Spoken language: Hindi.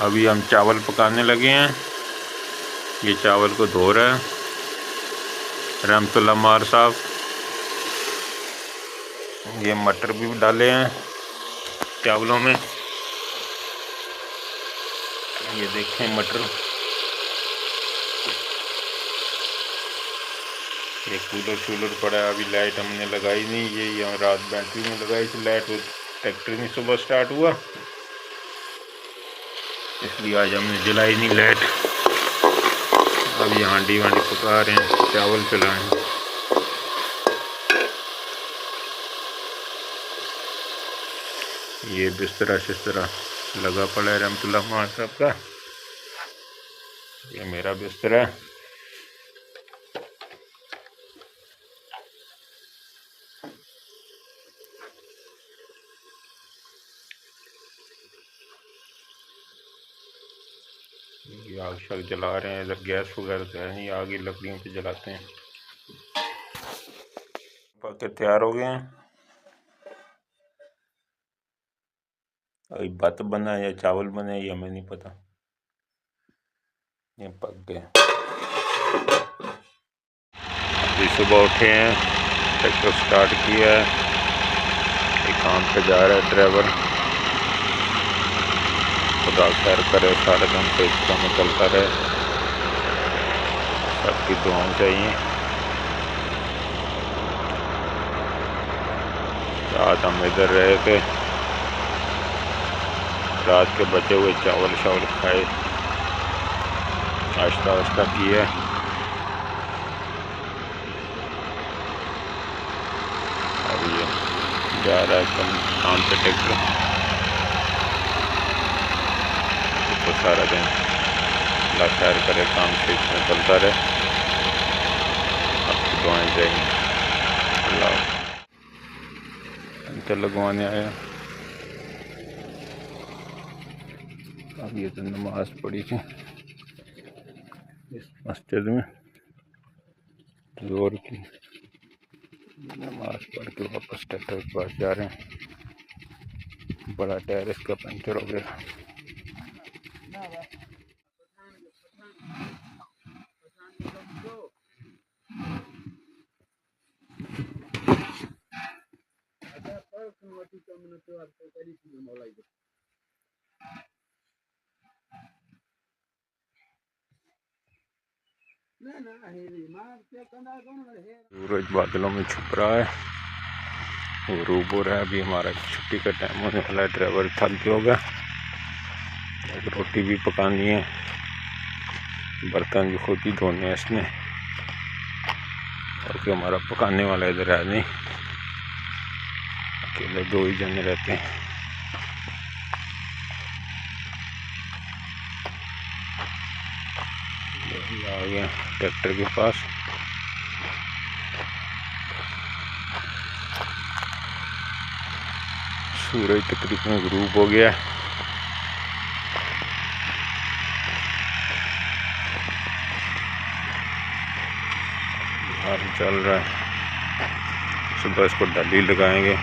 अभी हम चावल पकाने लगे हैं। ये चावल को धो रहा है रहमतुल्लाह मार साहब। ये मटर भी डाले हैं चावलों में। ये देखें मटर। ये कूलर शूलर पड़ा है। अभी लाइट हमने लगाई नहीं। ये यहाँ रात बैटरी में लगाई थी लाइट, वो ट्रैक्टर नहीं सुबह स्टार्ट हुआ, इसलिए आज हमने जलाई नहीं लाइट। अब ये हांडी वांडी पका रहे हैं, चावल चलाएं। ये बिस्तरा शिस्तरा लगा पड़ा है रहमतुल्लाह मार साहब का। ये मेरा बिस्तरा है। ये आग शग जला रहे हैं। इधर गैस वगैरह तो है नहीं, आग ही लकड़ियों पे जलाते हैं। पक के तैयार हो गए हैं। अभी भात बना या चावल बने ये हमें नहीं पता। ये पक गए। अभी सुबह उठे हैं, ट्रैक्टर स्टार्ट किया है। ये काम पे जा रहा है ड्राइवर। खुदा खैर करे, सारे दिन से इसका में चलता रहे। सबकी दुआएं चाहिए। रात हम इधर रहे थे, रात के बचे हुए चावल शावल खाए, नाश्ता वाश्ता किया। अब ये जा रहा है काम पे ट्रैक्टर। तो सारा दिन अल्लाह खैर करे, काम से इसमें चलता रहे। आपकी दुआएं चाहिए। अल्लाह अंतर लगवाने आया। अब ये तो नमाज पढ़ी थी इस मस्जिद में, जोर की नमाज पढ़ के वापस ट्रैक्टर के पास जा रहे हैं। बड़ा टायर इसका पंचर हो गया। सूरज बादलों में छुप रहा है, रूप हो रहा है। अभी हमारा छुट्टी का टाइम होने वाला है। ड्राइवर थक गया होगा। एक रोटी भी पकानी है, बर्तन भी खुद ही धोने हैं इसने, और कि हमारा पकाने वाला इधर है नहीं। अकेले दो ही जने रहते हैं। आ गया ट्रैक्टर के पास। सूरज तकरीबन ग्रूप हो गया। चल रहा है। सुबह इसको डली लगाएंगे।